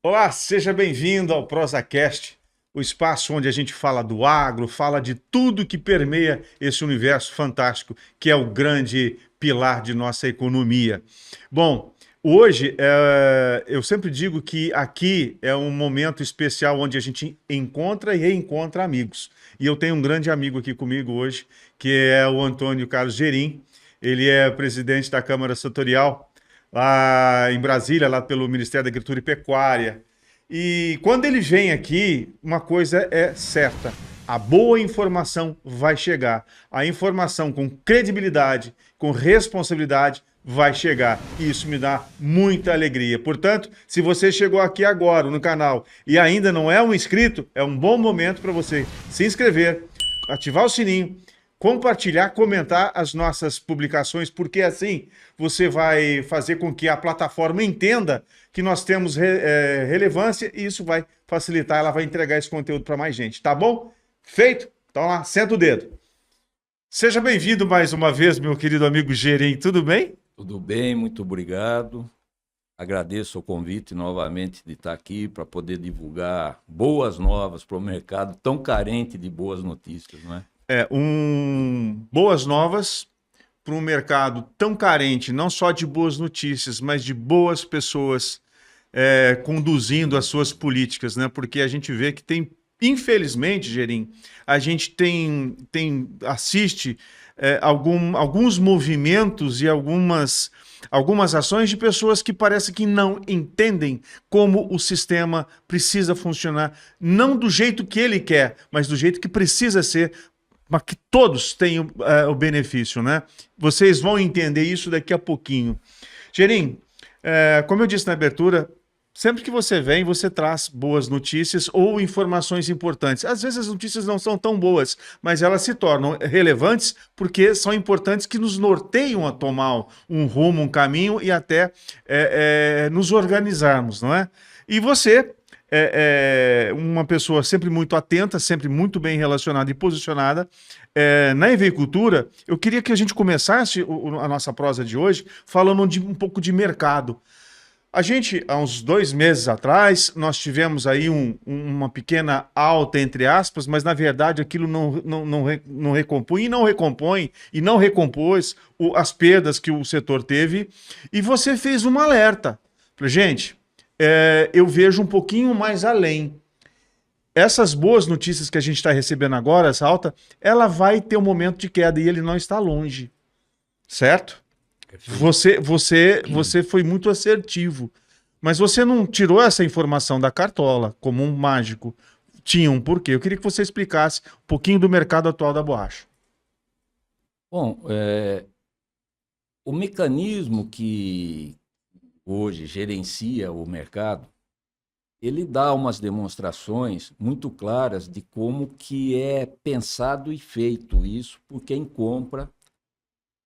Olá, seja bem-vindo ao ProsaCast, o espaço onde a gente fala do agro, fala de tudo que permeia esse universo fantástico que é o grande pilar de nossa economia. Bom, hoje eu sempre digo que aqui é um momento especial onde a gente encontra e reencontra amigos. E eu tenho um grande amigo aqui comigo hoje, que é o Antônio Carlos Gerim. Ele é presidente da Câmara Setorial lá em Brasília, lá pelo Ministério da Agricultura e Pecuária. E quando ele vem aqui, uma coisa é certa: a boa informação vai chegar. A informação com credibilidade, com responsabilidade, vai chegar. E isso me dá muita alegria. Portanto, se você chegou aqui agora no canal e ainda não é um inscrito, é um bom momento para você se inscrever, ativar o sininho, compartilhar, comentar as nossas publicações, porque assim você vai fazer com que a plataforma entenda que nós temos relevância e isso vai facilitar, ela vai entregar esse conteúdo para mais gente, tá bom? Feito? Então lá, senta o dedo. Seja bem-vindo mais uma vez, meu querido amigo Gerim, tudo bem? Tudo bem, muito obrigado. Agradeço o convite novamente de estar aqui para poder divulgar boas novas para o mercado tão carente de boas notícias, não é? Boas novas para um mercado tão carente, não só de boas notícias, mas de boas pessoas conduzindo as suas políticas, né? Porque a gente vê que tem, infelizmente, Gerim, a gente assiste alguns movimentos e algumas ações de pessoas que parece que não entendem como o sistema precisa funcionar, não do jeito que ele quer, mas do jeito que precisa ser, mas que todos tenham o benefício, né? Vocês vão entender isso daqui a pouquinho. Gerim, como eu disse na abertura, sempre que você vem, você traz boas notícias ou informações importantes. Às vezes as notícias não são tão boas, mas elas se tornam relevantes porque são importantes, que nos norteiam a tomar um rumo, um caminho e até nos organizarmos, não é? E você uma pessoa sempre muito atenta, sempre muito bem relacionada e posicionada na avicultura. Eu queria que a gente começasse a nossa prosa de hoje falando um pouco de mercado. A gente, há uns 2 meses atrás, nós tivemos aí uma pequena alta, entre aspas, mas na verdade aquilo não recompõe e não recompôs as perdas que o setor teve. E você fez um alerta. Gente, eu vejo um pouquinho mais além. Essas boas notícias que a gente está recebendo agora, essa alta, ela vai ter um momento de queda e ele não está longe, certo? Você foi muito assertivo, mas você não tirou essa informação da cartola como um mágico. Tinha um porquê. Eu queria que você explicasse um pouquinho do mercado atual da borracha. Bom, o mecanismo que hoje gerencia o mercado, ele dá umas demonstrações muito claras de como que é pensado e feito isso por quem compra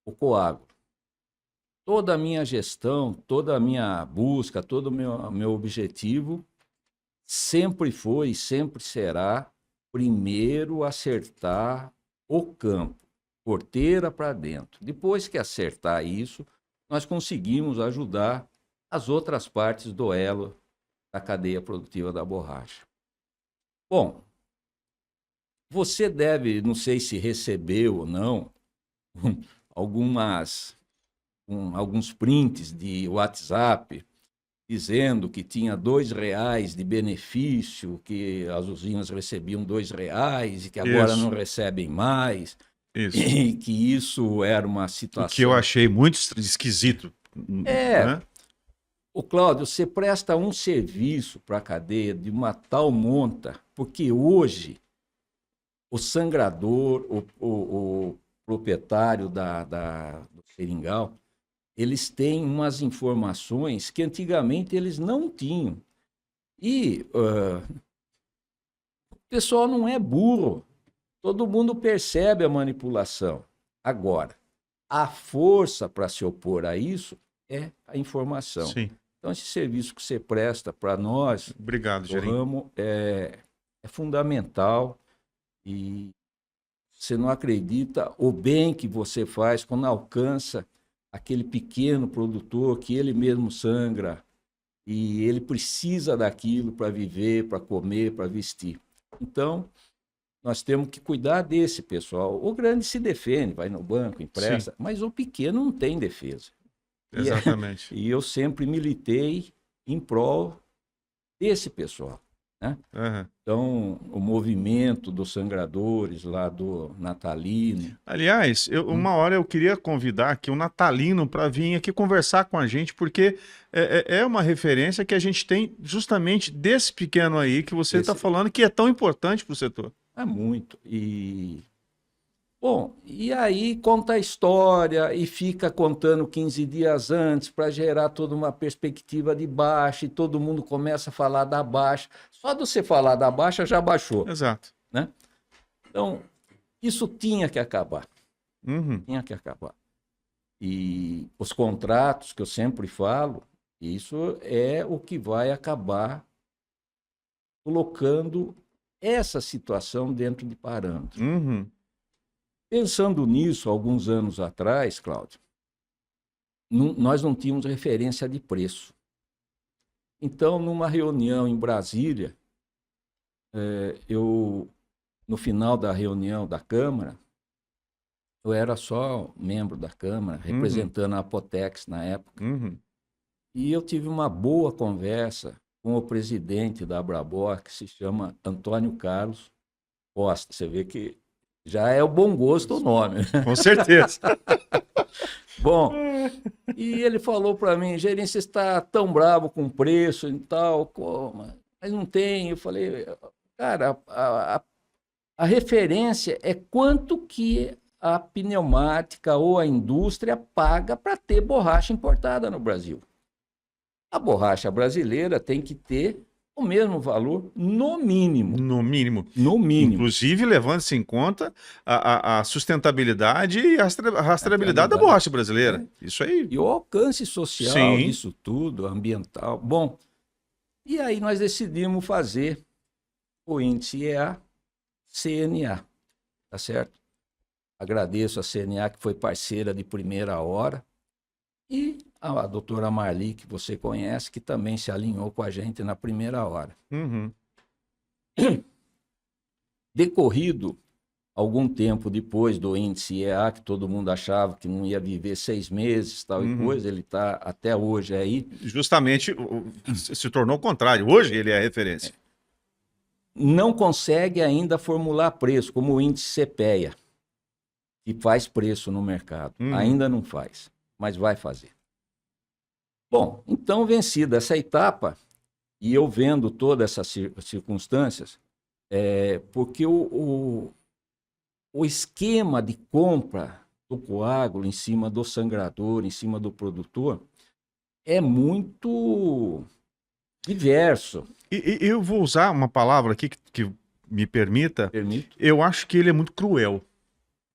o Coagro. Toda a minha gestão, toda a minha busca, todo o meu objetivo sempre foi e sempre será primeiro acertar o campo, porteira para dentro. Depois que acertar isso, nós conseguimos ajudar as outras partes do elo da cadeia produtiva da borracha. Bom, você deve, não sei se recebeu ou não, alguns prints de WhatsApp dizendo que tinha R$ 2 de benefício, que as usinas recebiam R$ 2 e que agora Isso. não recebem mais, Isso. e que isso era uma O situação... que eu achei muito esquisito. Né? Ô Cláudio, você presta um serviço para a cadeia de uma tal monta, porque hoje o sangrador, o proprietário do seringal, eles têm umas informações que antigamente eles não tinham. E o pessoal não é burro. Todo mundo percebe a manipulação. Agora, a força para se opor a isso é a informação. Sim. Então, esse serviço que você presta para nós, Obrigado, do ramo, é fundamental, e você não acredita o bem que você faz quando alcança aquele pequeno produtor que ele mesmo sangra e ele precisa daquilo para viver, para comer, para vestir. Então, nós temos que cuidar desse pessoal. O grande se defende, vai no banco, empresta, mas o pequeno não tem defesa. Exatamente. E eu sempre militei em prol desse pessoal, né? Uhum. Então, o movimento dos sangradores lá do Natalino. Aliás, uma hora eu queria convidar aqui o Natalino para vir aqui conversar com a gente, porque é uma referência que a gente tem justamente desse pequeno aí que você está falando, que é tão importante para o setor. É muito. Bom, e aí conta a história e fica contando 15 dias antes para gerar toda uma perspectiva de baixa e todo mundo começa a falar da baixa. Só de você falar da baixa já baixou. Exato. Né? Então, isso tinha que acabar. Uhum. Tinha que acabar. E os contratos que eu sempre falo, isso é o que vai acabar colocando essa situação dentro de parâmetros. Uhum. Pensando nisso, alguns anos atrás, Cláudio, nós não tínhamos referência de preço. Então, numa reunião em Brasília, no final da reunião da Câmara, eu era só membro da Câmara, representando a Apotex na época, e eu tive uma boa conversa com o presidente da Abrabor, que se chama Antônio Carlos Costa. Você vê que já é o bom gosto o nome. Com certeza. Bom, e ele falou para mim, gerência, está tão bravo com o preço e tal, como? Mas não tem. Eu falei, cara, a referência é quanto que a pneumática ou a indústria paga para ter borracha importada no Brasil. A borracha brasileira tem que ter o mesmo valor, no mínimo. No mínimo. No mínimo. Inclusive, levando-se em conta a sustentabilidade e a rastreabilidade da borracha brasileira. Isso aí. E o alcance social disso tudo, ambiental. Bom, e aí nós decidimos fazer o índice EA-CNA, tá certo? Agradeço a CNA, que foi parceira de primeira hora, e a doutora Marli, que você conhece, que também se alinhou com a gente na primeira hora. Decorrido algum tempo depois do índice EA, que todo mundo achava que não ia viver 6 meses, tal e coisa, ele está até hoje aí. Justamente se tornou o contrário. Hoje ele é a referência. Não consegue ainda formular preço, como o índice CPEA, que faz preço no mercado. Ainda não faz, mas vai fazer. Bom, então, vencida essa etapa, e eu vendo todas essas circunstâncias, porque o esquema de compra do coágulo em cima do sangrador, em cima do produtor, é muito diverso. E eu vou usar uma palavra aqui que me permita. Permito. Eu acho que ele é muito cruel.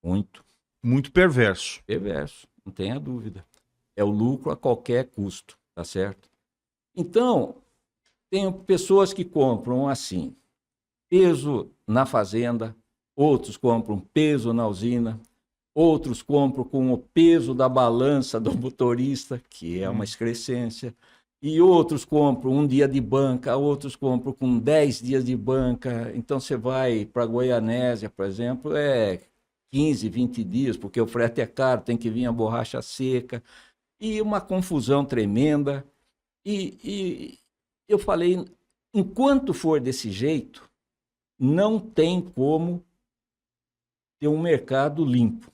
Muito. Muito perverso. Perverso, não tenha dúvida. É o lucro a qualquer custo, tá certo? Então, tem pessoas que compram assim, peso na fazenda, outros compram peso na usina, outros compram com o peso da balança do motorista, que é uma excrescência, e outros compram um dia de banca, outros compram com 10 dias de banca. Então, você vai para Goianésia, por exemplo, 15, 20 dias, porque o frete é caro, tem que vir a borracha seca, e uma confusão tremenda. E eu falei, enquanto for desse jeito, não tem como ter um mercado limpo,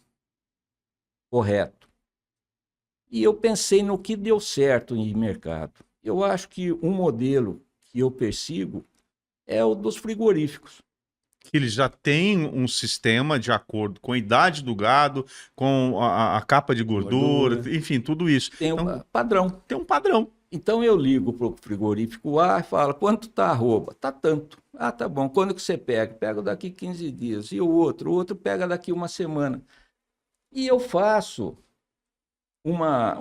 correto. E eu pensei no que deu certo em mercado. Eu acho que um modelo que eu persigo é o dos frigoríficos. Eles já têm um sistema de acordo com a idade do gado, com a capa de gordura, enfim, tudo isso. Tem um padrão. Tem um padrão. Então eu ligo para o frigorífico A e falo, quanto está a arroba? Tá tanto. Ah, tá bom. Quando que você pega? Pego daqui 15 dias. E o outro pega daqui uma semana. E eu faço uma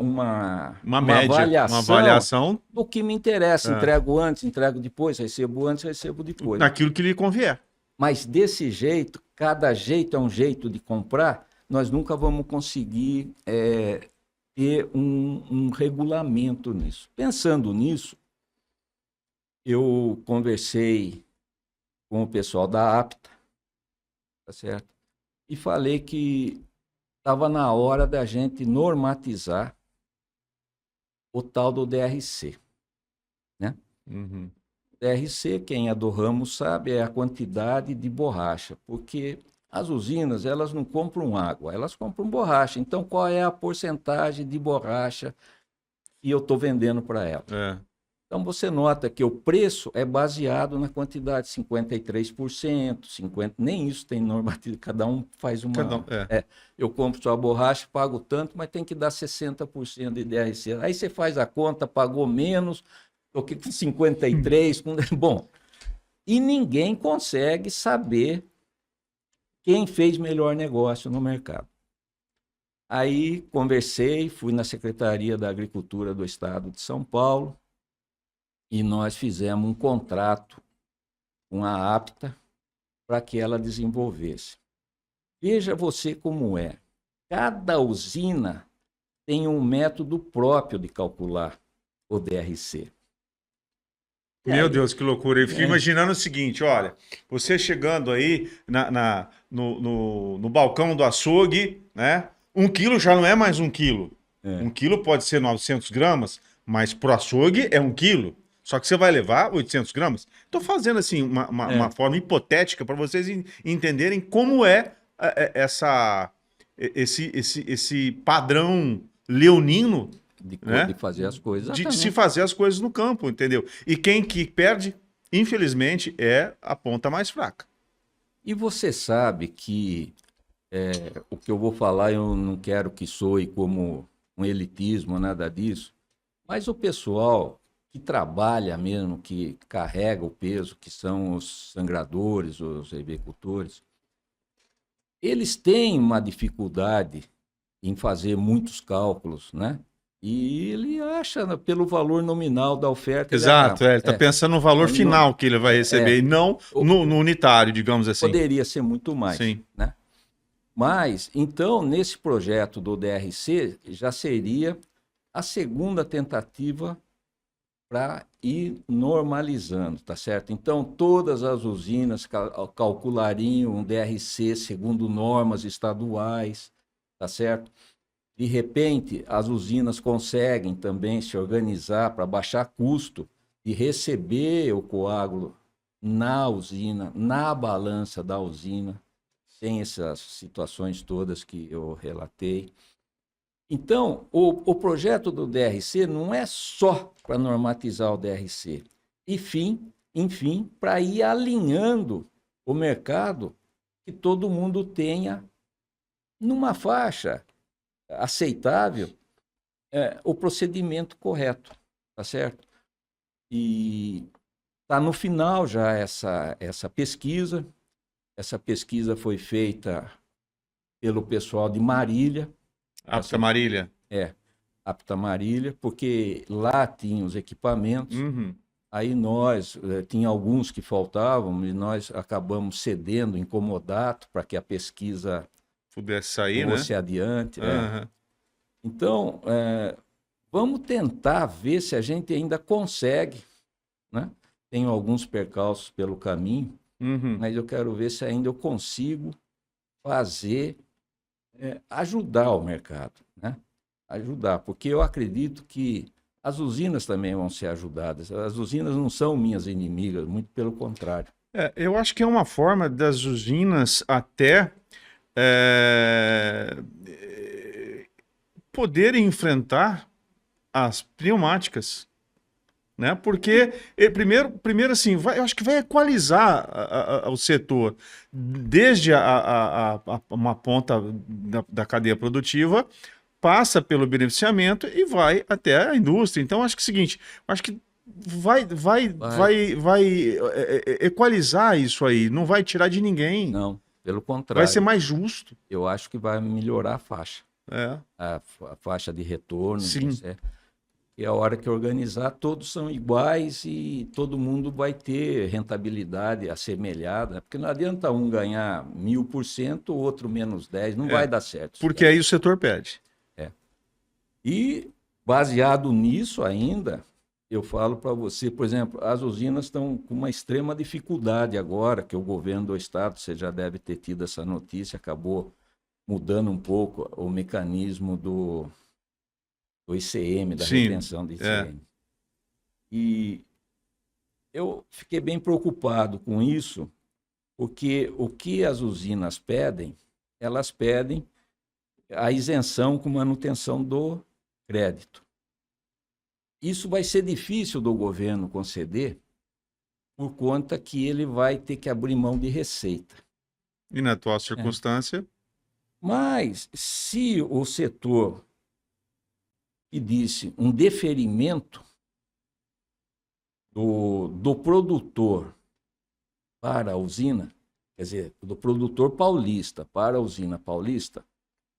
média, uma avaliação do que me interessa. Entrego antes, entrego depois, recebo antes, recebo depois. Naquilo que lhe convier. Mas desse jeito, cada jeito é um jeito de comprar, nós nunca vamos conseguir ter um regulamento nisso. Pensando nisso, eu conversei com o pessoal da APTA, tá certo? E falei que estava na hora da gente normatizar o tal do DRC, né? Uhum. DRC, quem é do ramo sabe, é a quantidade de borracha, porque as usinas, elas não compram água, elas compram borracha. Então, qual é a porcentagem de borracha que eu estou vendendo para ela? É. Então, você nota que o preço é baseado na quantidade, 53%, 50%, nem isso tem normativa, cada um faz Cada um, uma... é. Eu compro sua borracha, pago tanto, mas tem que dar 60% de DRC. Aí você faz a conta, pagou menos, do que com 53%. Bom, e ninguém consegue saber quem fez melhor negócio no mercado. Aí conversei, fui na Secretaria da Agricultura do Estado de São Paulo, e nós fizemos um contrato com a APTA para que ela desenvolvesse. Veja você como é. Cada usina tem um método próprio de calcular o DRC. Meu Deus, que loucura. Eu fico imaginando o seguinte, olha, você chegando aí no balcão do açougue, né? 1 quilo já não é mais 1 quilo. É. 1 quilo pode ser 900 gramas, mas pro açougue é 1 quilo. Só que você vai levar 800 gramas. Estou fazendo assim uma forma hipotética para vocês entenderem como é esse padrão leonino, né? De fazer as coisas. De se fazer as coisas no campo, entendeu? E quem que perde, infelizmente, é a ponta mais fraca. E você sabe que o que eu vou falar, eu não quero que soe como um elitismo, nada disso, mas o pessoal que trabalha mesmo, que carrega o peso, que são os sangradores, os agricultores, eles têm uma dificuldade em fazer muitos cálculos, né? E ele acha, pelo valor nominal da oferta... Exato, ele está pensando no valor final que ele vai receber, e não no unitário, digamos assim. Poderia ser muito mais, sim, né? Mas, então, nesse projeto do DRC, já seria a segunda tentativa para ir normalizando, tá certo? Então, todas as usinas calculariam um DRC segundo normas estaduais, tá certo? De repente, as usinas conseguem também se organizar para baixar custo e receber o coágulo na usina, na balança da usina, sem essas situações todas que eu relatei. Então, o projeto do DRC não é só para normatizar o DRC, enfim, para ir alinhando o mercado, que todo mundo tenha numa faixa aceitável o procedimento correto, tá certo? E está no final já essa pesquisa. Essa pesquisa foi feita pelo pessoal de Marília. APTA Marília. APTA Marília, porque lá tinha os equipamentos. Uhum. Aí nós, tinha alguns que faltavam, e nós acabamos cedendo em comodato para que a pesquisa pudesse sair, fosse né? adiante. Uhum. Então, vamos tentar ver se a gente ainda consegue, né? Tenho alguns percalços pelo caminho, mas eu quero ver se ainda eu consigo fazer, ajudar o mercado, né? Ajudar, porque eu acredito que as usinas também vão ser ajudadas. As usinas não são minhas inimigas, muito pelo contrário. Eu acho que é uma forma das usinas até poderem enfrentar as pneumáticas, né? Porque primeiro assim, eu acho que vai equalizar o setor desde uma ponta da cadeia produtiva, passa pelo beneficiamento e vai até a indústria. Então acho que é o seguinte, acho que vai equalizar isso aí, não vai tirar de ninguém. Não, pelo contrário. Vai ser mais justo. Eu acho que vai melhorar a faixa. A faixa de retorno. Sim. E a hora que organizar, todos são iguais e todo mundo vai ter rentabilidade assemelhada, porque não adianta um ganhar 1000%, o outro menos 10%, não vai dar certo. Porque aí o setor perde. E, baseado nisso ainda, eu falo para você, por exemplo, as usinas estão com uma extrema dificuldade agora, que o governo do estado, você já deve ter tido essa notícia, acabou mudando um pouco o mecanismo do ICM, da Sim, retenção do é. ICM. E eu fiquei bem preocupado com isso, porque o que as usinas pedem, elas pedem a isenção com manutenção do crédito. Isso vai ser difícil do governo conceder, por conta que ele vai ter que abrir mão de receita. E na atual É. circunstância, Mas, se o setor pedisse um deferimento do produtor para a usina, quer dizer, do produtor paulista para a usina paulista,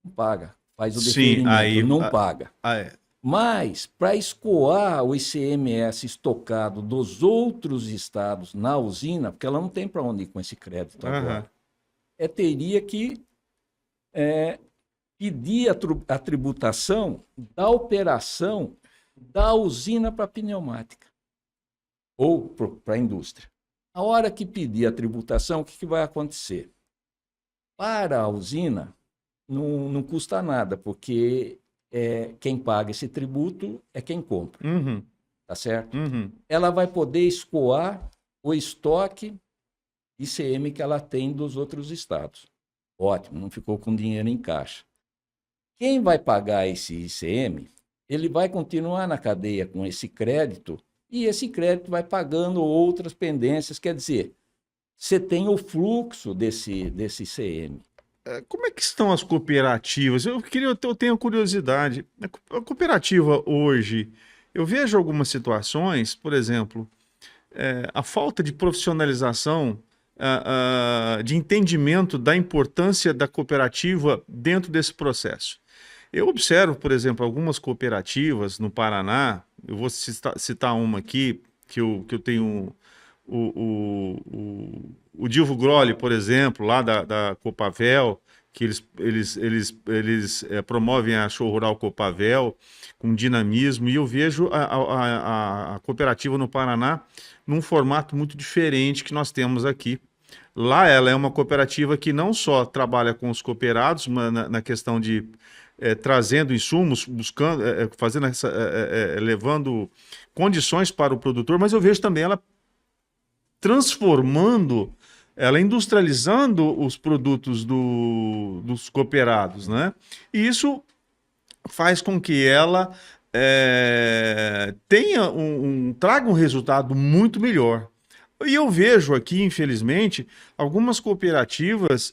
não paga. Faz o sim, deferimento, não paga. é. Mas, para escoar o ICMS estocado dos outros estados na usina, porque ela não tem para onde ir com esse crédito agora, teria que pedir a tributação da operação da usina para a pneumática ou para a indústria. A hora que pedir a tributação, o que vai acontecer? Para a usina, não custa nada, porque quem paga esse tributo é quem compra, Uhum, tá certo? uhum. Ela vai poder escoar o estoque ICM que ela tem dos outros estados. Ótimo, não ficou com dinheiro em caixa. Quem vai pagar esse ICM, ele vai continuar na cadeia com esse crédito e esse crédito vai pagando outras pendências. Quer dizer, você tem o fluxo desse ICM. Como é que estão as cooperativas? Eu tenho curiosidade. A cooperativa hoje, eu vejo algumas situações, por exemplo, a falta de profissionalização, de entendimento da importância da cooperativa dentro desse processo. Eu observo, por exemplo, algumas cooperativas no Paraná, eu vou citar uma aqui, que eu tenho o Dilvo Grolli, por exemplo, lá da Copavel, que eles promovem a Show Rural Copavel com dinamismo, e eu vejo a cooperativa no Paraná num formato muito diferente que nós temos aqui. Lá ela é uma cooperativa que não só trabalha com os cooperados, na questão de trazendo insumos, buscando, fazendo levando condições para o produtor, mas eu vejo também ela transformando, ela industrializando os produtos dos cooperados, né? E isso faz com que ela traga um resultado muito melhor. E eu vejo aqui, infelizmente, algumas cooperativas,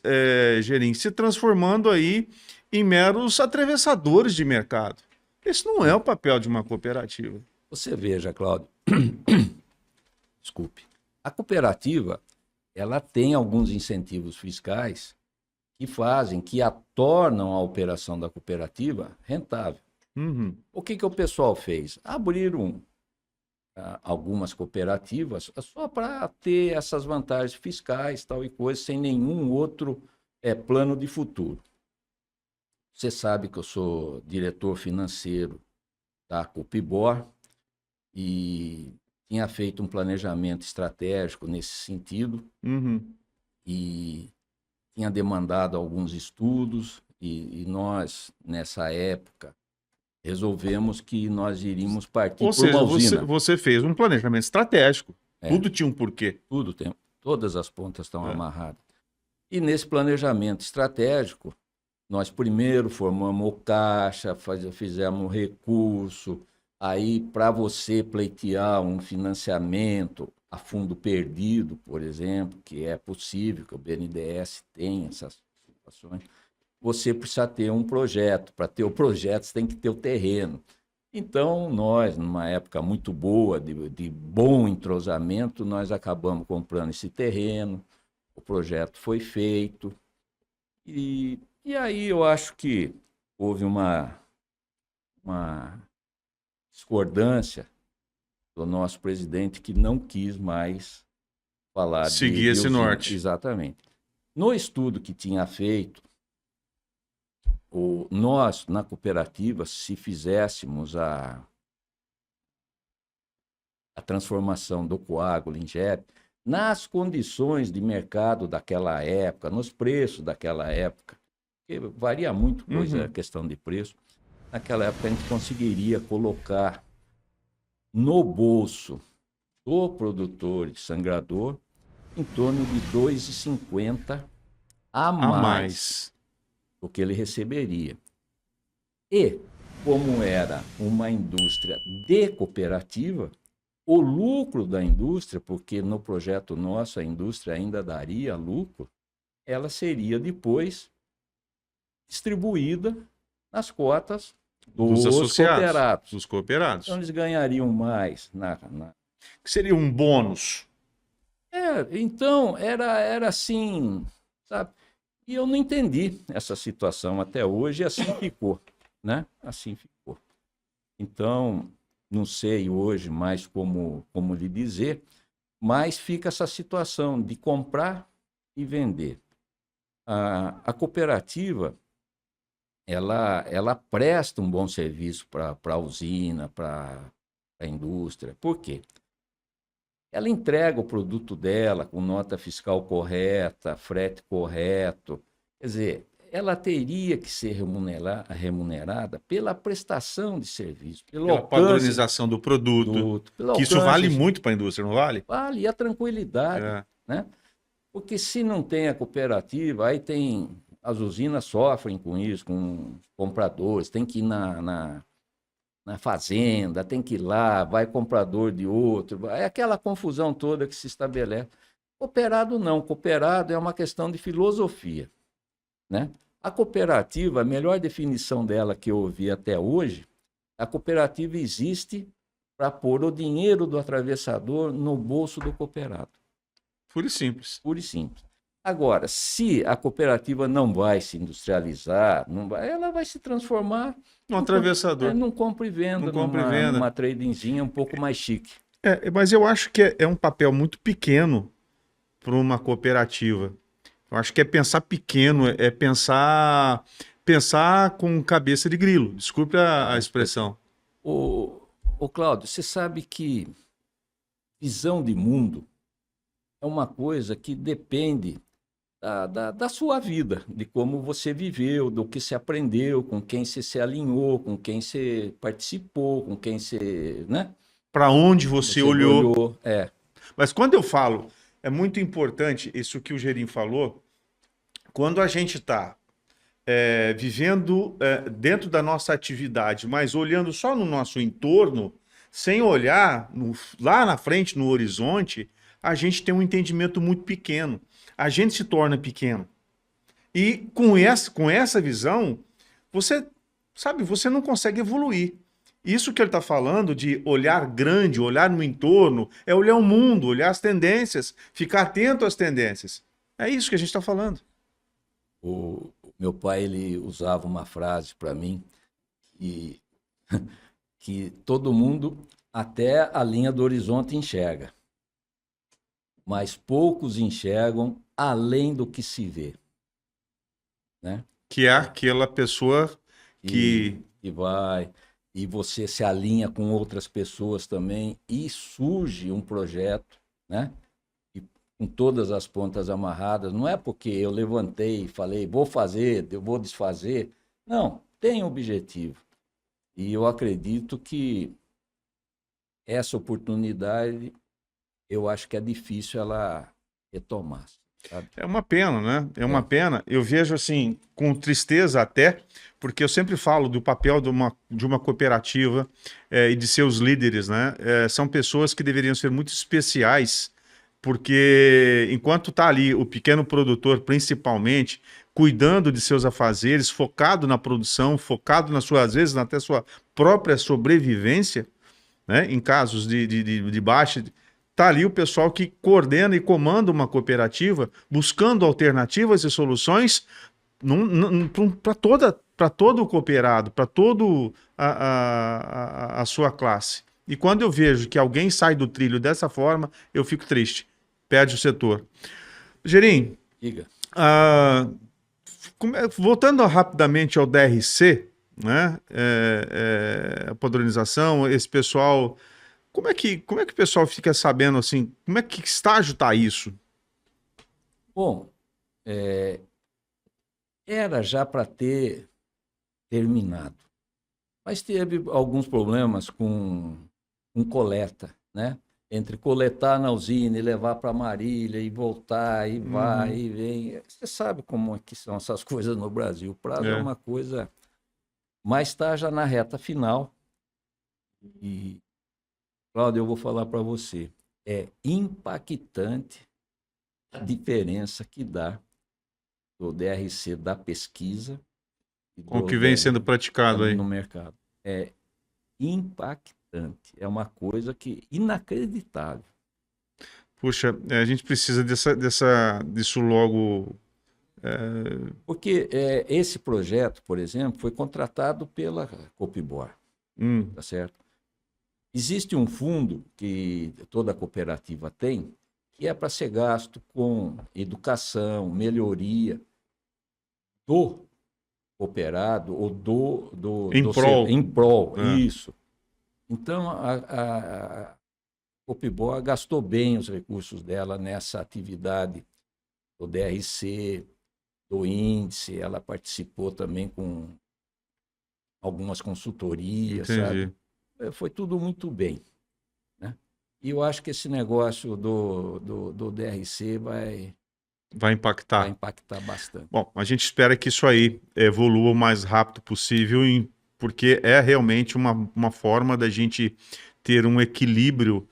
gerentes, se transformando aí em meros atravessadores de mercado. Esse não é o papel de uma cooperativa. Você veja, Cláudio, desculpe, a cooperativa, ela tem alguns incentivos fiscais que fazem, que a tornam a operação da cooperativa rentável. Uhum. O que o pessoal fez? Abriram algumas cooperativas só para ter essas vantagens fiscais, tal e coisa, sem nenhum outro plano de futuro. Você sabe que eu sou diretor financeiro da Copibor e tinha feito um planejamento estratégico nesse sentido. Uhum. E tinha demandado alguns estudos e nós, nessa época, resolvemos que nós iríamos partir Ou por uma seja, usina. você fez um planejamento estratégico. Tudo tinha um porquê. Tudo tem, todas as pontas estão amarradas. E nesse planejamento estratégico, nós primeiro formamos o caixa, fizemos recurso, aí para você pleitear um financiamento a fundo perdido, por exemplo, que é possível, que o BNDES tem essas situações, você precisa ter um projeto. Para ter o projeto, você tem que ter o terreno. Então, nós, numa época muito boa, de bom entrosamento, nós acabamos comprando esse terreno, o projeto foi feito, e aí eu acho que houve uma discordância do nosso presidente, que não quis mais falar Seguir esse usina. norte. Exatamente. No estudo que tinha feito, nós, na cooperativa, se fizéssemos a transformação do coágulo em GEP, nas condições de mercado daquela época, nos preços daquela época, porque varia muito coisa a questão de preço, naquela época a gente conseguiria colocar no bolso do produtor e sangrador em torno de R$ 2,50 a mais do que ele receberia. E, como era uma indústria de cooperativa, o lucro da indústria, porque no projeto nosso a indústria ainda daria lucro, ela seria depois distribuída nas cotas dos associados, dos cooperados. Então eles ganhariam mais. Que seria um bônus. Então era assim, sabe? E eu não entendi essa situação até hoje, e assim ficou, né? Assim ficou. Então, não sei hoje mais como lhe dizer, mas fica essa situação de comprar e vender. A cooperativa, ela presta um bom serviço para a usina, para a indústria. Por quê? Ela entrega o produto dela com nota fiscal correta, frete correto. Quer dizer, ela teria que ser remunerada pela prestação de serviço, pela padronização do produto, que isso vale muito para a indústria, não vale? Vale, e a tranquilidade, né? Porque se não tem a cooperativa, aí tem... As usinas sofrem com isso, com os compradores, tem que ir na fazenda, tem que ir lá, vai comprador de outro, é aquela confusão toda que se estabelece. Cooperado não, cooperado é uma questão de filosofia, né? A cooperativa, a melhor definição dela que eu ouvi até hoje, a cooperativa existe para pôr o dinheiro do atravessador no bolso do cooperado. Puro e simples. Puro e simples. Agora, se a cooperativa não vai se industrializar, ela vai se transformar no atravessador. Num compra e venda, numa tradingzinha um pouco mais chique. Mas eu acho que é um papel muito pequeno para uma cooperativa. Eu acho que é pensar pequeno, é pensar com cabeça de grilo. Desculpe a expressão. Ô Cláudio, você sabe que visão de mundo é uma coisa que depende da sua vida, de como você viveu, do que você aprendeu, com quem você se alinhou, com quem você participou, com quem você, né? Para onde você olhou. Mas quando eu falo, é muito importante isso que o Gerim falou, quando a gente está vivendo dentro da nossa atividade, mas olhando só no nosso entorno, sem olhar lá na frente, no horizonte, a gente tem um entendimento muito pequeno. A gente se torna pequeno. E com essa visão, você não consegue evoluir. Isso que ele está falando de olhar grande, olhar no entorno, é olhar o mundo, olhar as tendências, ficar atento às tendências. É isso que a gente está falando. O meu pai, ele usava uma frase para mim que todo mundo até a linha do horizonte enxerga, mas poucos enxergam além do que se vê, né? Que é aquela pessoa que vai, e você se alinha com outras pessoas também, e surge um projeto, né? E com todas as pontas amarradas. Não é porque eu levantei e falei, vou fazer, eu vou desfazer. Não, tem objetivo. E eu acredito que essa oportunidade, eu acho que é difícil ela retomar. Sabe? É uma pena, né? É uma pena. Eu vejo assim, com tristeza até, porque eu sempre falo do papel de uma cooperativa e de seus líderes, né? São pessoas que deveriam ser muito especiais, porque enquanto está ali o pequeno produtor, principalmente, cuidando de seus afazeres, focado na produção, focado na sua, às vezes, até sua própria sobrevivência, né? Em casos de baixa... Está ali o pessoal que coordena e comanda uma cooperativa, buscando alternativas e soluções para todo o cooperado, para todo a sua classe. E quando eu vejo que alguém sai do trilho dessa forma, eu fico triste. Perde o setor. Gerim, diga. Voltando rapidamente ao DRC, né? A padronização, esse pessoal... como é que o pessoal fica sabendo assim? Como é que estágio está isso? Bom, é, era já para ter terminado, mas teve alguns problemas com coleta, né? Entre coletar na usina e levar para Marília e voltar, e vai Uhum. e vem. Você sabe como é que são essas coisas no Brasil. O prazo é É. uma coisa, mas está já na reta final. E, Cláudio, eu vou falar para você, é impactante a diferença que dá do DRC da pesquisa e Com o que vem sendo praticado aí. no mercado. É impactante. É uma coisa que inacreditável. Puxa, a gente precisa disso logo. é, Porque esse projeto, por exemplo, foi contratado pela Copibor, hum, tá certo? Existe um fundo que toda cooperativa tem, que é para ser gasto com educação, melhoria do cooperado ou em prol. em prol, É, isso. Então, a Copibor gastou bem os recursos dela nessa atividade do DRC, do índice, ela participou também com algumas consultorias, sabe? entendi. Foi tudo muito bem, né? E eu acho que esse negócio do DRC Vai vai impactar. impactar bastante. Bom, a gente espera que isso aí evolua o mais rápido possível, porque é realmente uma forma da gente ter um equilíbrio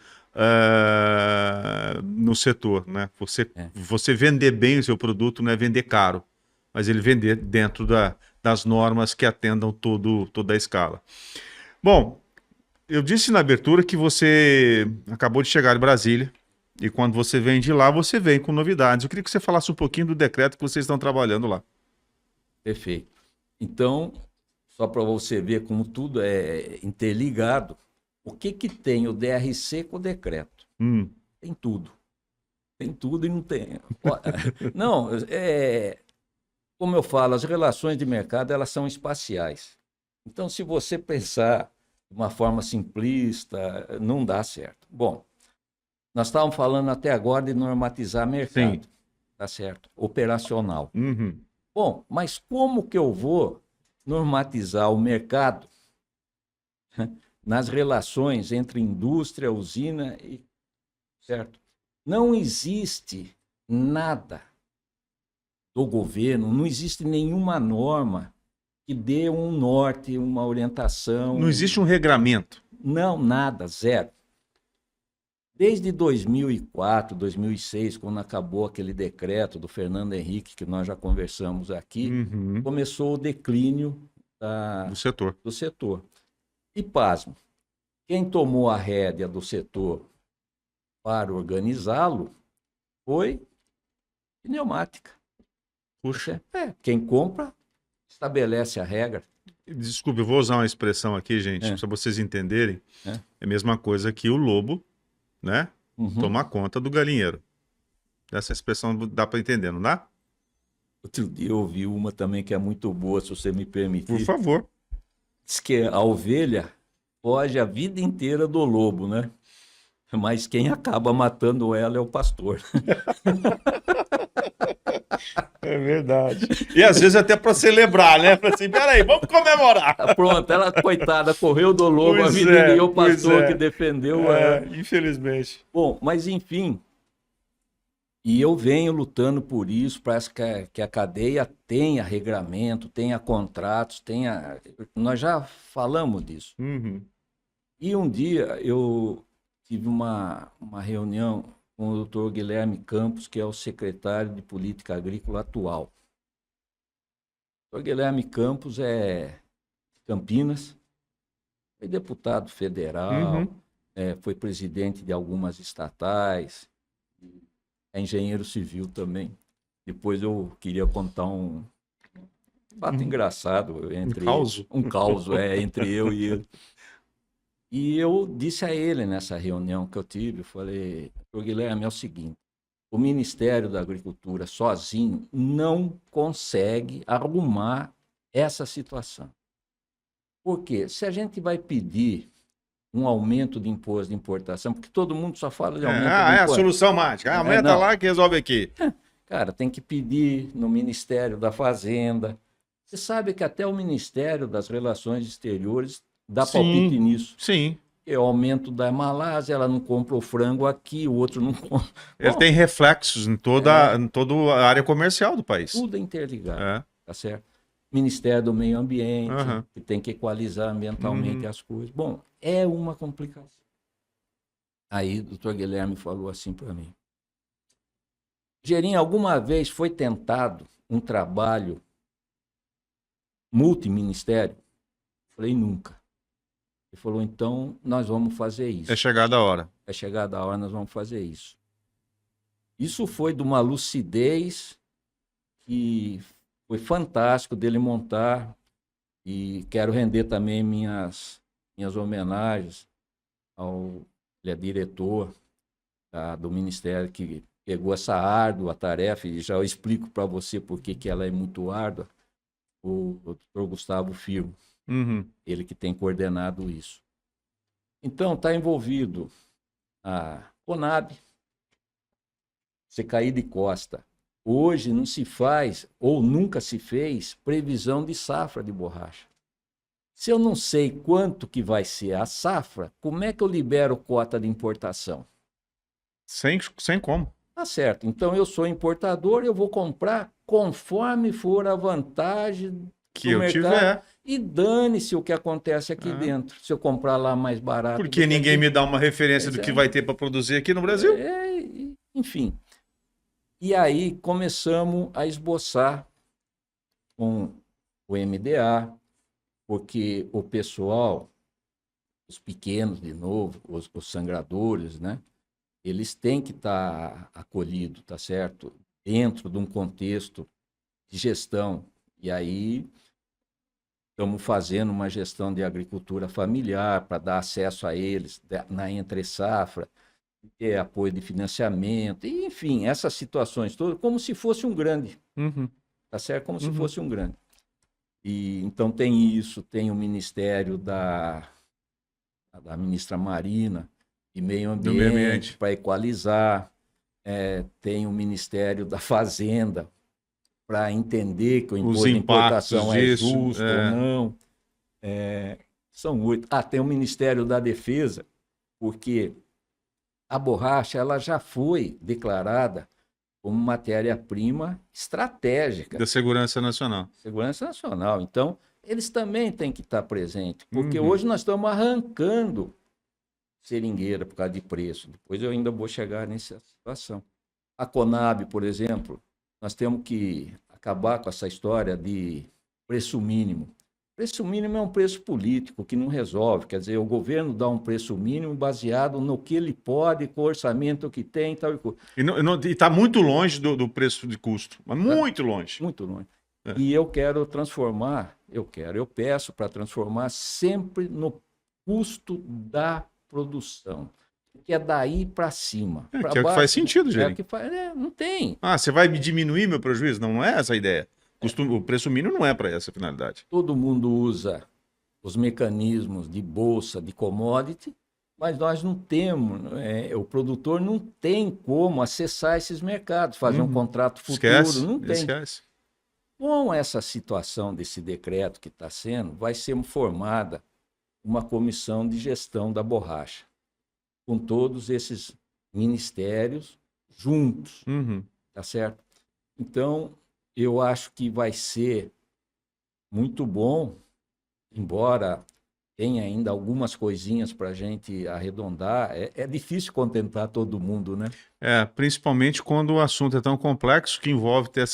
no setor, né? É. Você vender bem o seu produto não é vender caro, mas ele vender dentro das normas que atendam toda a escala. Bom, eu disse na abertura que você acabou de chegar em Brasília e quando você vem de lá, você vem com novidades. Eu queria que você falasse um pouquinho do decreto que vocês estão trabalhando lá. Perfeito. Então, só para você ver como tudo é interligado, o que que tem o DRC com o decreto? Hum, Tem tudo. Tem tudo e não tem. Não, como eu falo, as relações de mercado elas são espaciais. Então, se você pensar de uma forma simplista, não dá certo. Bom, nós estávamos falando até agora de normatizar sim. mercado, tá certo? Operacional. Uhum. Bom, mas como que eu vou normatizar o mercado nas relações entre indústria, usina e certo? Não existe nada do governo, não existe nenhuma norma que dê um norte, uma Não orientação. existe um regramento. Não, nada, zero. Desde 2004, 2006, quando acabou aquele decreto do Fernando Henrique, que nós já conversamos aqui, Uhum. começou o declínio Do setor. do setor. E pasmo, quem tomou a rédea do setor para organizá-lo foi pneumática. Puxa. Quem compra estabelece a regra. Desculpe, eu vou usar uma expressão aqui, gente, É, para vocês entenderem. é. É a mesma coisa que o lobo, né? Uhum. Tomar conta do galinheiro. Essa expressão dá para entender, não dá? Outro dia eu ouvi uma também que é muito boa, se você me Por permitir. favor. Diz que a ovelha foge a vida inteira do lobo, né? Mas quem acaba matando ela é o pastor. É verdade. E às vezes até para celebrar, né? Para assim, peraí, vamos comemorar. Pronto, ela, coitada, correu do lobo a vida inteira e o Pois pastor que é. defendeu ela. É, infelizmente. Bom, mas enfim, e eu venho lutando por isso, para que a cadeia tenha regramento, tenha contratos, tenha. Nós já falamos disso. Uhum. E um dia eu tive uma reunião com o doutor Guilherme Campos, que é o secretário de Política Agrícola atual. O doutor Guilherme Campos é de Campinas, foi deputado federal, Uhum. foi presidente de algumas estatais, é engenheiro civil também. Depois eu queria contar um fato Um, engraçado um entre caos. um caos entre eu e ele. E eu disse a ele nessa reunião que eu tive, eu falei, doutor Guilherme, é o seguinte, o Ministério da Agricultura sozinho não consegue arrumar essa situação. Por quê? Se a gente vai pedir um aumento de imposto de importação, porque todo mundo só fala de aumento de a imposto. solução mágica. Aumenta não. lá que resolve aqui. Cara, tem que pedir no Ministério da Fazenda. Você sabe que até o Ministério das Relações Exteriores dá palpite nisso. Sim. É o aumento da Malásia, ela não compra o frango aqui, o outro não compra. Ele tem reflexos em toda a área comercial do país. Tudo é interligado, tá certo? Ministério do Meio Ambiente, que tem que equalizar ambientalmente as coisas. Bom, é uma complicação. Aí o doutor Guilherme falou assim para mim: Gerinho, alguma vez foi tentado um trabalho multiministério? Falei, nunca. Ele falou, então nós vamos fazer isso. É chegada a hora. É chegada a hora, nós vamos fazer isso. Isso foi de uma lucidez que foi fantástico dele montar, e quero render também minhas homenagens ao ele é diretor do Ministério que pegou essa árdua tarefa, e já eu explico para você por que ela é muito árdua, o doutor Gustavo Firmo, ele que tem coordenado isso. Então, está envolvido a Conab, CKI de Costa. Hoje não se faz, ou nunca se fez, previsão de safra de borracha. Se eu não sei quanto que vai ser a safra, como é que eu libero cota de importação? Sem como. Tá certo. Então, eu sou importador, eu vou comprar conforme for a vantagem que eu mercado, tiver. E dane-se o que acontece aqui dentro. Se eu comprar lá mais barato... Porque ninguém me dá uma referência do que vai ter para produzir aqui no Brasil. Enfim. E aí começamos a esboçar com o MDA, porque o pessoal, os pequenos de novo, os sangradores, né? Eles têm que estar acolhidos, tá certo? Dentro de um contexto de gestão. E aí estamos fazendo uma gestão de agricultura familiar para dar acesso a eles na entre-safra, ter apoio de financiamento, e, enfim, essas situações todas, como se fosse um grande. Tá certo? Como se fosse um grande. E, então tem isso, tem o Ministério da ministra Marina, e Meio Ambiente, para equalizar, tem o Ministério da Fazenda, para entender que o imposto de importação é justo ou não. São 8. Tem o Ministério da Defesa, porque a borracha ela já foi declarada como matéria-prima estratégica. Da segurança nacional. Segurança nacional. Então, eles também têm que estar presentes, porque hoje nós estamos arrancando seringueira por causa de preço. Depois eu ainda vou chegar nessa situação. A Conab, por exemplo, nós temos que acabar com essa história de preço mínimo. Preço mínimo é um preço político que não resolve. Quer dizer, o governo dá um preço mínimo baseado no que ele pode, com o orçamento que tem e tal. E está muito longe do preço de custo. Mas muito longe. Muito longe. E eu quero transformar, eu peço para transformar sempre no custo da produção. Que é daí para cima. Que é o que faz sentido, gente. Não tem. Você vai me diminuir meu prejuízo? Não é essa a ideia. O preço mínimo não é para essa finalidade. Todo mundo usa os mecanismos de bolsa, de commodity, mas nós não temos, o produtor não tem como acessar esses mercados, fazer um contrato futuro, não tem. Esquece. Com essa situação desse decreto que está sendo, vai ser formada uma comissão de gestão da borracha, com todos esses ministérios juntos, tá certo? Então, eu acho que vai ser muito bom, embora tenha ainda algumas coisinhas para a gente arredondar. É difícil contentar todo mundo, né? Principalmente quando o assunto é tão complexo que envolve ter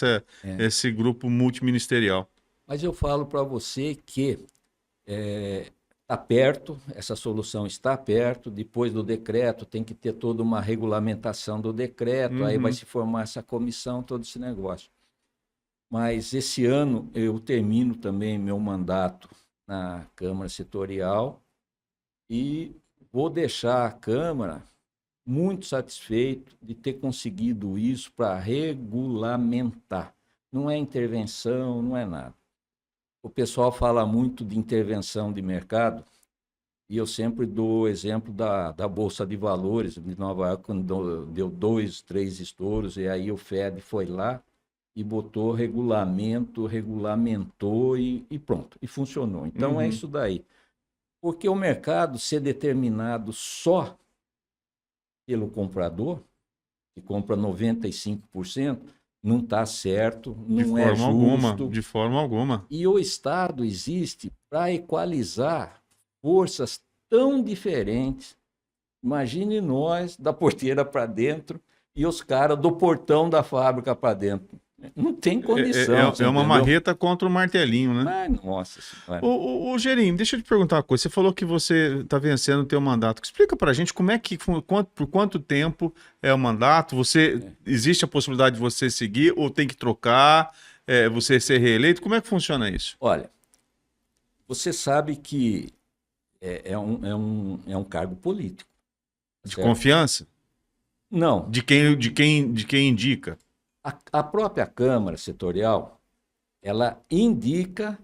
esse grupo multiministerial. Mas eu falo para você que está perto, essa solução está perto. Depois do decreto, tem que ter toda uma regulamentação do decreto, aí vai se formar essa comissão, todo esse negócio. Mas esse ano eu termino também meu mandato na Câmara Setorial e vou deixar a Câmara muito satisfeito de ter conseguido isso para regulamentar. Não é intervenção, não é nada. O pessoal fala muito de intervenção de mercado E eu sempre dou o exemplo da Bolsa de Valores de Nova York, quando deu 2, 3 estouros, e aí o Fed foi lá e botou regulamentou e pronto, e funcionou. Então é isso daí. Porque o mercado ser determinado só pelo comprador, que compra 95%, não está certo, não é justo. De forma alguma. E o Estado existe para equalizar forças tão diferentes. Imagine nós da porteira para dentro e os caras do portão da fábrica para dentro. Não tem condição. É uma marreta contra o martelinho, né? Mas, nossa senhora. Ô, Gerim, deixa eu te perguntar uma coisa. Você falou que você está vencendo o teu mandato. Explica pra gente como é que, por quanto tempo é o mandato? Existe a possibilidade de você seguir ou tem que trocar, você ser reeleito? Como é que funciona isso? Olha, você sabe que é um cargo político. De certo? confiança? Não. De quem indica? A própria Câmara Setorial, ela indica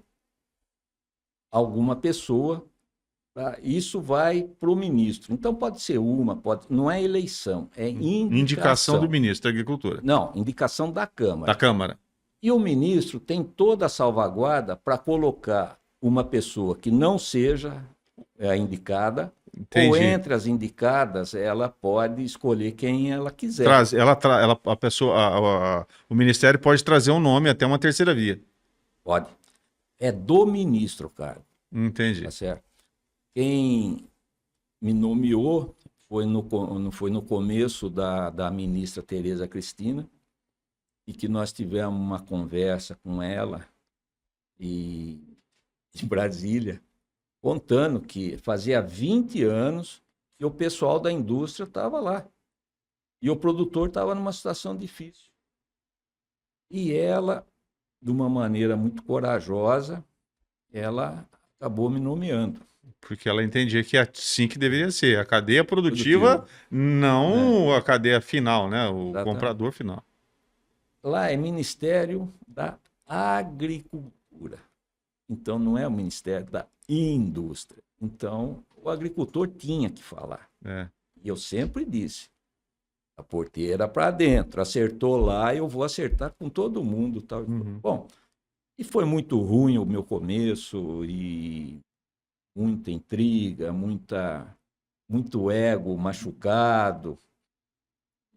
alguma pessoa, isso vai para o ministro. Então pode ser não é eleição, é indicação. Indicação do ministro da Agricultura. Não, indicação da Câmara. Da Câmara. E o ministro tem toda a salvaguarda para colocar uma pessoa que não seja a indicada. Entendi. Ou entre as indicadas, ela pode escolher quem ela quiser. O Ministério pode trazer um nome até uma terceira via. Pode. É do ministro, cara. Entendi. Tá certo? Quem me nomeou foi no começo da ministra Tereza Cristina, e que nós tivemos uma conversa com ela em Brasília, contando que fazia 20 anos que o pessoal da indústria estava lá. E o produtor estava numa situação difícil. E ela, de uma maneira muito corajosa, ela acabou me nomeando. Porque ela entendia que é assim que deveria ser. A cadeia produtiva, não a cadeia final, né? O comprador final. Lá é Ministério da Agricultura. Então, não é o Ministério da Indústria. Então, o agricultor tinha que falar. E eu sempre disse, a porteira para dentro. Acertou lá, eu vou acertar com todo mundo. Tal. Bom, e foi muito ruim o meu começo, e muita intriga, muito ego machucado.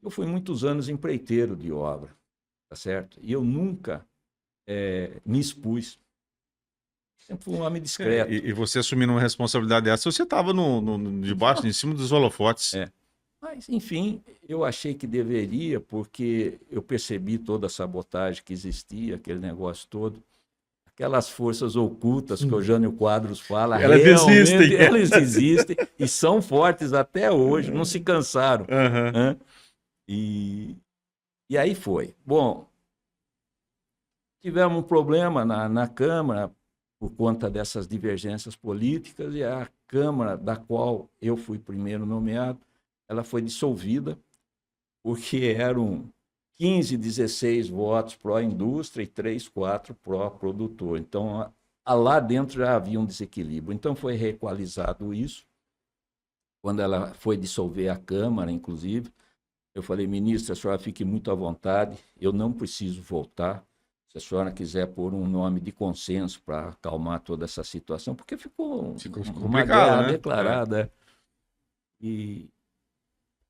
Eu fui muitos anos empreiteiro de obra, tá certo? E eu nunca me expus. Sempre fui um homem discreto. E você assumindo uma responsabilidade dessa, você estava debaixo, em cima dos holofotes. Mas, enfim, eu achei que deveria, porque eu percebi toda a sabotagem que existia, aquele negócio todo. Aquelas forças ocultas que o Jânio Quadros fala, elas existem e são fortes até hoje, não se cansaram. Né? E aí foi. Bom, tivemos um problema na Câmara por conta dessas divergências políticas, e a Câmara, da qual eu fui primeiro nomeado, ela foi dissolvida, porque eram 15, 16 votos pró-indústria e 3, 4 pró-produtor. Então, lá dentro já havia um desequilíbrio. Então, foi reequalizado isso. Quando ela foi dissolver a Câmara, inclusive, eu falei, ministra, a senhora fique muito à vontade, eu não preciso voltar. Se a senhora quiser pôr um nome de consenso para acalmar toda essa situação, porque ficou uma guerra, né? Declarada. E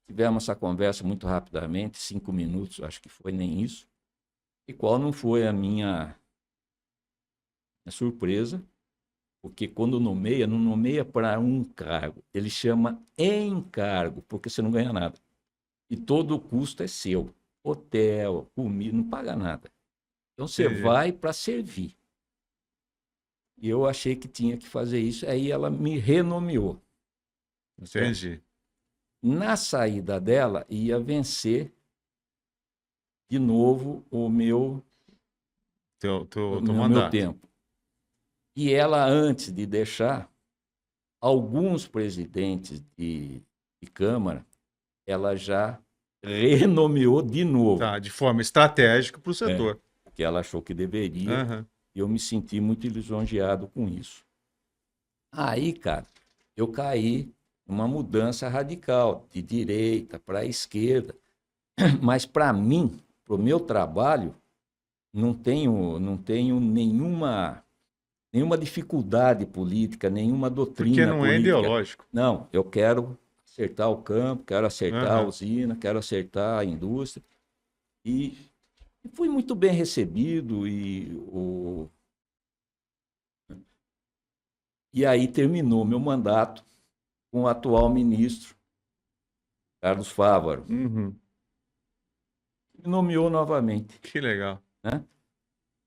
tivemos essa conversa muito rapidamente, 5 minutos, acho que foi nem isso. E qual não foi a minha surpresa? Porque quando nomeia, não nomeia para um cargo, ele chama encargo, porque você não ganha nada. E todo o custo é seu. Hotel, comida, não paga nada. Então você vai para servir. E eu achei que tinha que fazer isso, aí ela me renomeou. Entendi. Na saída dela, ia vencer de novo o meu tempo. E ela, antes de deixar, alguns presidentes de Câmara, ela já renomeou de novo. Tá, de forma estratégica para o setor. Que ela achou que deveria, e eu me senti muito lisonjeado com isso. Aí, cara, eu caí numa mudança radical, de direita para a esquerda. Mas para mim, para o meu trabalho, não tenho nenhuma dificuldade política, nenhuma Porque doutrina não é política. ideológico. Não, eu quero acertar o campo, quero acertar a Aham. usina, quero acertar a indústria. E fui muito bem recebido e aí terminou meu mandato com o atual ministro, Carlos Fávaro. Uhum. Me nomeou novamente, Que legal. né?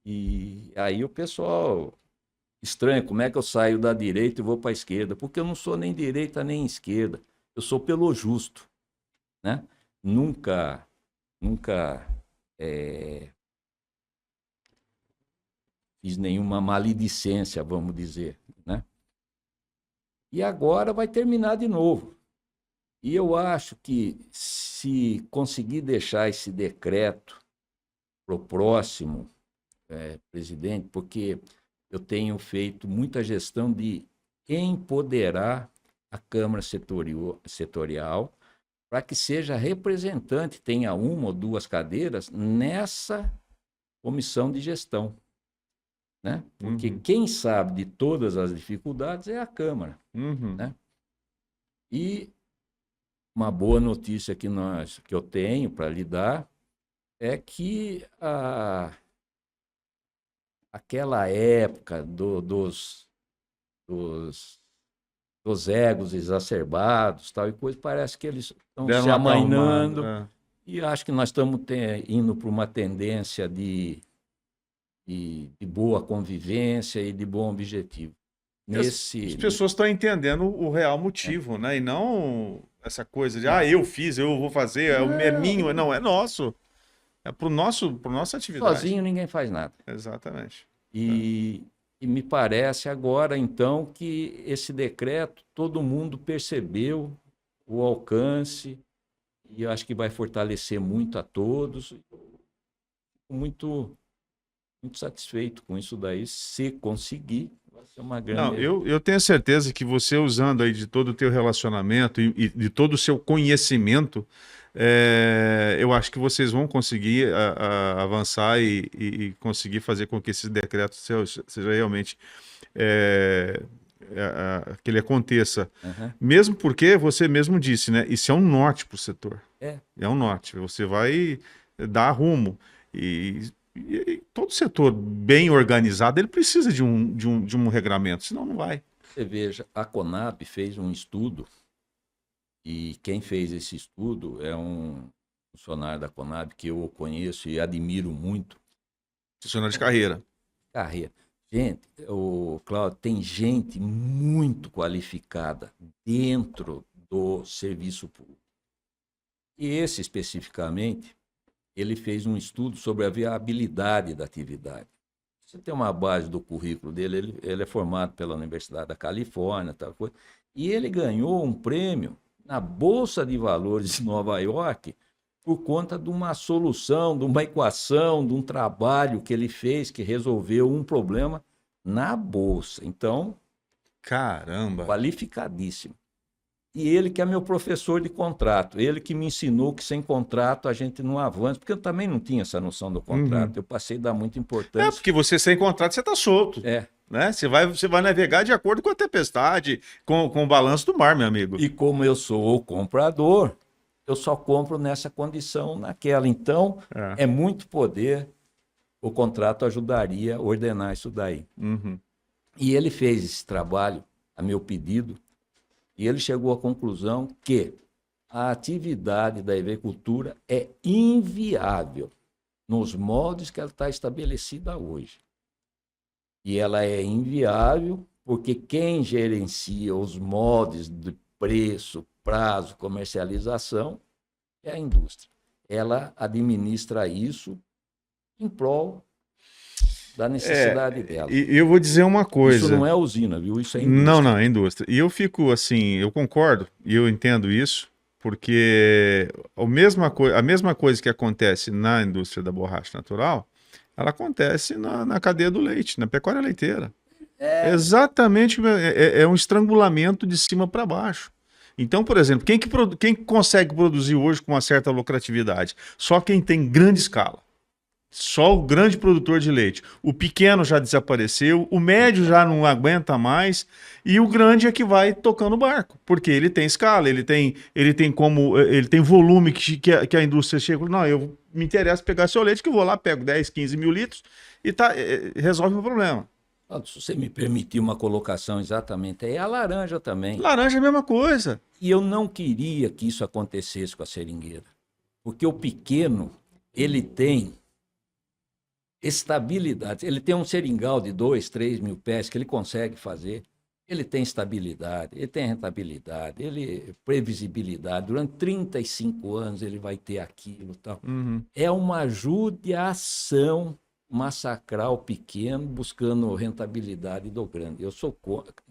E aí o pessoal estranha, como é que eu saio da direita e vou para a esquerda? Porque eu não sou nem direita nem esquerda. Eu sou pelo justo, né? Nunca fiz nenhuma maledicência, vamos dizer, né? E agora vai terminar de novo. E eu acho que se conseguir deixar esse decreto para o próximo presidente, porque eu tenho feito muita gestão de empoderar a Câmara Setorial para que seja representante, tenha uma ou duas cadeiras nessa comissão de gestão, né? Porque Uhum. quem sabe de todas as dificuldades é a Câmara, Uhum. né? E uma boa notícia que eu tenho para lhe dar é que aquela época dos, dos egos exacerbados, tal e coisa, parece que eles estão Deram se uma acalmada. amainando e acho que nós estamos indo para uma tendência de boa convivência e de bom objetivo. As pessoas estão entendendo o real motivo, né? E não essa coisa de, eu fiz, eu vou fazer, é minho. Não, é nosso. É para nossa atividade. Sozinho ninguém faz nada. Exatamente. E me parece agora, então, que esse decreto, todo mundo percebeu o alcance e eu acho que vai fortalecer muito a todos. Fico muito satisfeito com isso daí. Se conseguir, vai ser uma grande... Não, eu tenho certeza que você usando aí de todo o teu relacionamento e de todo o seu conhecimento, eu acho que vocês vão conseguir avançar e conseguir fazer com que esse decreto seja realmente que ele aconteça. Uhum. Mesmo porque você mesmo disse, né? Isso é um norte para o setor. É um norte. Você vai dar rumo. E todo setor bem organizado, ele precisa de um regramento, senão não vai. Você veja, a Conab fez um estudo e quem fez esse estudo é um funcionário da Conab que eu conheço e admiro muito. Funcionário de carreira. Gente, Cláudio, tem gente muito qualificada dentro do serviço público. E esse especificamente, ele fez um estudo sobre a viabilidade da atividade. Você tem uma base do currículo dele, ele é formado pela Universidade da Califórnia, tal coisa, e ele ganhou um prêmio na Bolsa de Valores de Nova York por conta de uma solução, de uma equação, de um trabalho que ele fez que resolveu um problema na Bolsa. Então, caramba, qualificadíssimo. E ele que é meu professor de contrato, ele que me ensinou que sem contrato a gente não avança, porque eu também não tinha essa noção do contrato, eu passei a dar muita importância. Porque você sem contrato, você está solto. Né? Você vai navegar de acordo com a tempestade, com o balanço do mar, meu amigo. E como eu sou o comprador, eu só compro nessa condição, naquela. Então, é muito poder, o contrato ajudaria a ordenar isso daí. Uhum. E ele fez esse trabalho, a meu pedido, e ele chegou à conclusão que a atividade da EVcultura é inviável nos moldes que ela está estabelecida hoje. E ela é inviável porque quem gerencia os moldes de preço, prazo, comercialização é a indústria. Ela administra isso em prol da necessidade dela. E eu vou dizer uma coisa. Isso não é usina, viu? Isso é indústria. Não, é indústria. E eu fico assim, eu concordo e eu entendo isso, porque a mesma coisa que acontece na indústria da borracha natural, ela acontece na cadeia do leite, na pecuária leiteira. Exatamente, é um estrangulamento de cima para baixo. Então, por exemplo, quem consegue produzir hoje com uma certa lucratividade? Só quem tem grande escala. Só o grande produtor de leite. O pequeno já desapareceu, o médio já não aguenta mais, e o grande é que vai tocando o barco, porque ele tem escala, ele tem volume que a indústria chega. Não, eu me interessa pegar seu leite, que eu vou lá, pego 10, 15 mil litros e resolve o problema. Se você me permitir uma colocação exatamente, é a laranja também. Laranja é a mesma coisa. E eu não queria que isso acontecesse com a seringueira, porque o pequeno, ele tem estabilidade. Ele tem um seringal de 2, 3 mil pés que ele consegue fazer. Ele tem estabilidade, ele tem rentabilidade, ele previsibilidade. Durante 35 anos ele vai ter aquilo, tal. É uma judiação massacrar o pequeno buscando rentabilidade do grande. Eu sou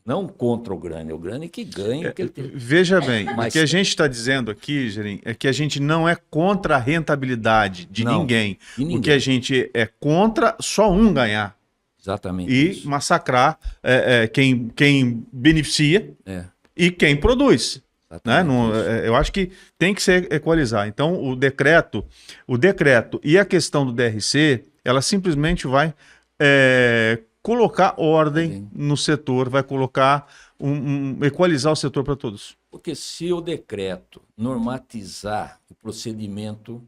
não contra o grande que ganha. Veja bem, o que a gente está dizendo aqui, Gerim, é que a gente não é contra a rentabilidade de ninguém. O que a gente é contra só um ganhar. Exatamente. E isso. Massacrar quem beneficia e quem produz. Né? Eu acho que tem que se equalizar. Então, o decreto e a questão do DRC, ela simplesmente vai colocar ordem no setor, vai colocar equalizar o setor para todos. Porque se o decreto normatizar o procedimento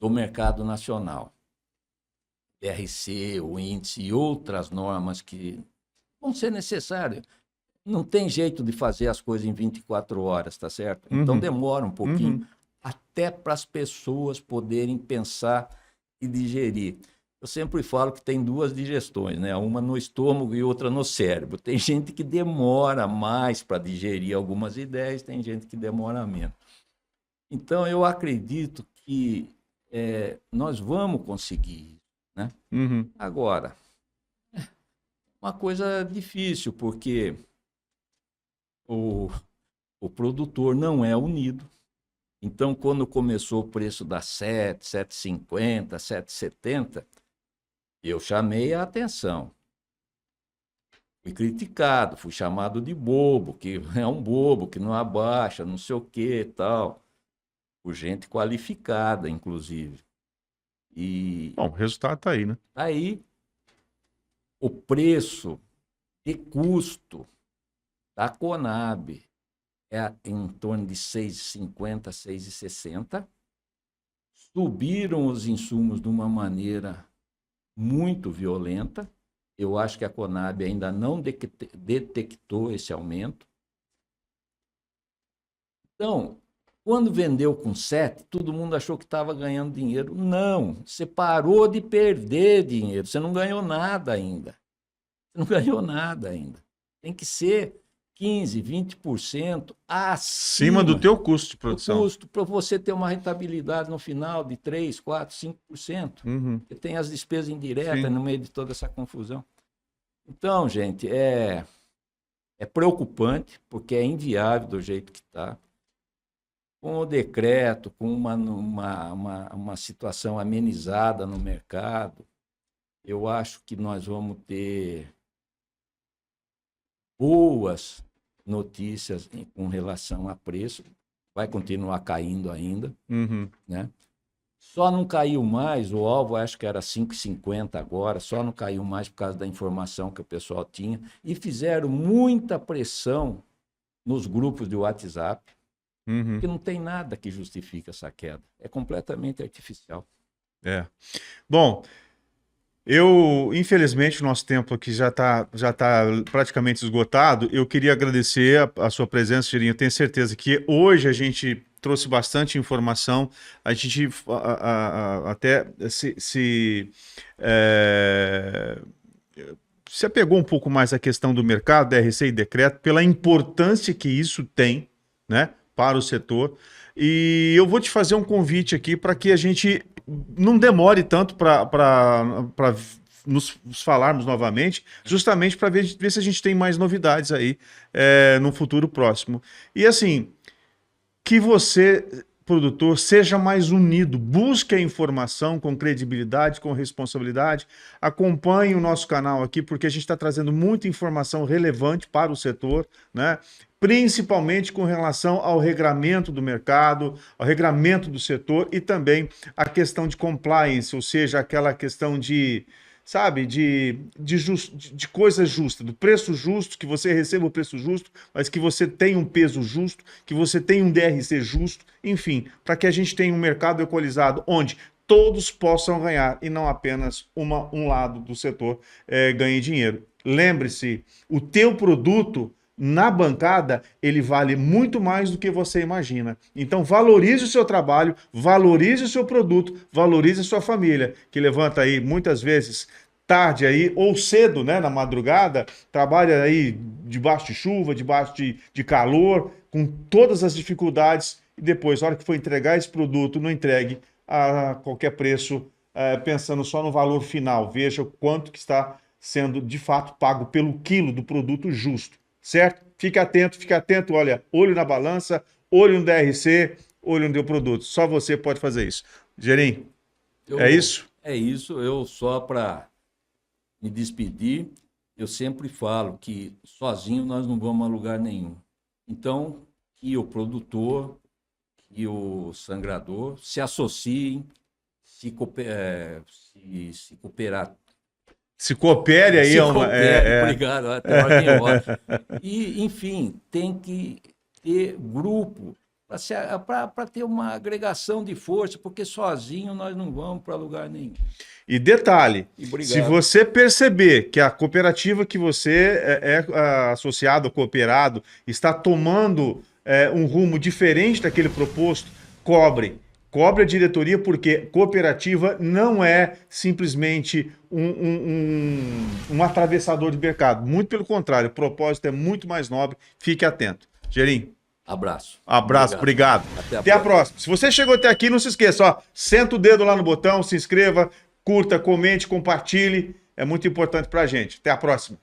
do mercado nacional, DRC, o índice e outras normas que vão ser necessárias. Não tem jeito de fazer as coisas em 24 horas, tá certo? Então demora um pouquinho até para as pessoas poderem pensar e digerir. Eu sempre falo que tem 2 digestões, né? Uma no estômago e outra no cérebro. Tem gente que demora mais para digerir algumas ideias, tem gente que demora menos. Então eu acredito que nós vamos conseguir. Né? Agora, uma coisa difícil, porque o produtor não é unido. Então, quando começou o preço da 7, 7,50, 7,70, eu chamei a atenção. Fui criticado, fui chamado de bobo, que é um bobo, que não abaixa, não sei o que e tal. Por gente qualificada, inclusive. Bom, o resultado está aí, né? Aí, o preço de custo da Conab é em torno de 6,50, 6,60. Subiram os insumos de uma maneira muito violenta. Eu acho que a Conab ainda não detectou esse aumento. Então, quando vendeu com 7, todo mundo achou que estava ganhando dinheiro. Não, você parou de perder dinheiro, você não ganhou nada ainda. Você não ganhou nada ainda. Tem que ser 15%, 20% acima do teu custo de produção. Custo para você ter uma rentabilidade no final de 3%, 4%, 5%. Você tem as despesas indiretas no meio de toda essa confusão. Então, gente, é preocupante, porque é inviável do jeito que está. Com o decreto, com uma situação amenizada no mercado, eu acho que nós vamos ter boas notícias com relação a preço. Vai continuar caindo ainda. Né? Só não caiu mais, o alvo acho que era 5,50 agora, só não caiu mais por causa da informação que o pessoal tinha. E fizeram muita pressão nos grupos de WhatsApp. Porque não tem nada que justifique essa queda. É completamente artificial. Bom, infelizmente, o nosso tempo aqui já tá praticamente esgotado. Eu queria agradecer a sua presença, Gerim. Eu tenho certeza que hoje a gente trouxe bastante informação. A gente até se apegou um pouco mais à questão do mercado, DRC e decreto, pela importância que isso tem, né, para o setor. E eu vou te fazer um convite aqui para que a gente não demore tanto para nos falarmos novamente, justamente para ver se a gente tem mais novidades aí no futuro próximo. E assim, que você produtor, seja mais unido, busque a informação com credibilidade, com responsabilidade, acompanhe o nosso canal aqui, porque a gente está trazendo muita informação relevante para o setor, né? Principalmente com relação ao regramento do mercado, ao regramento do setor e também a questão de compliance, ou seja, aquela questão de, sabe, de coisa justa, do preço justo, que você receba o preço justo, mas que você tenha um peso justo, que você tenha um DRC justo, enfim, para que a gente tenha um mercado equalizado onde todos possam ganhar e não apenas um lado do setor ganhe dinheiro. Lembre-se, o teu produto na bancada, ele vale muito mais do que você imagina. Então valorize o seu trabalho, valorize o seu produto, valorize a sua família, que levanta aí muitas vezes tarde aí, ou cedo, né, na madrugada, trabalha aí debaixo de chuva, debaixo de calor, com todas as dificuldades, e depois, na hora que for entregar esse produto, não entregue a qualquer preço, pensando só no valor final. Veja o quanto que está sendo, de fato, pago pelo quilo do produto justo. Certo? Fique atento, olha, olho na balança, olho no DRC, olho no teu produto. Só você pode fazer isso. Gerim, é isso? É isso, eu só para me despedir, eu sempre falo que sozinho nós não vamos a lugar nenhum. Então, que o produtor e o sangrador se associem, se cooperar. Se coopere aí. Obrigado, até a ordem hora. E, enfim, tem que ter grupo para ter uma agregação de força, porque sozinho nós não vamos para lugar nenhum. E detalhe, se você perceber que a cooperativa que você é associado, cooperado, está tomando um rumo diferente daquele proposto, cobre a diretoria, porque cooperativa não é simplesmente um atravessador de mercado. Muito pelo contrário, o propósito é muito mais nobre. Fique atento. Gerim. Abraço. Obrigado. Até a próxima. Se você chegou até aqui, não se esqueça, ó, senta o dedo lá no botão, se inscreva, curta, comente, compartilhe. É muito importante pra gente. Até a próxima.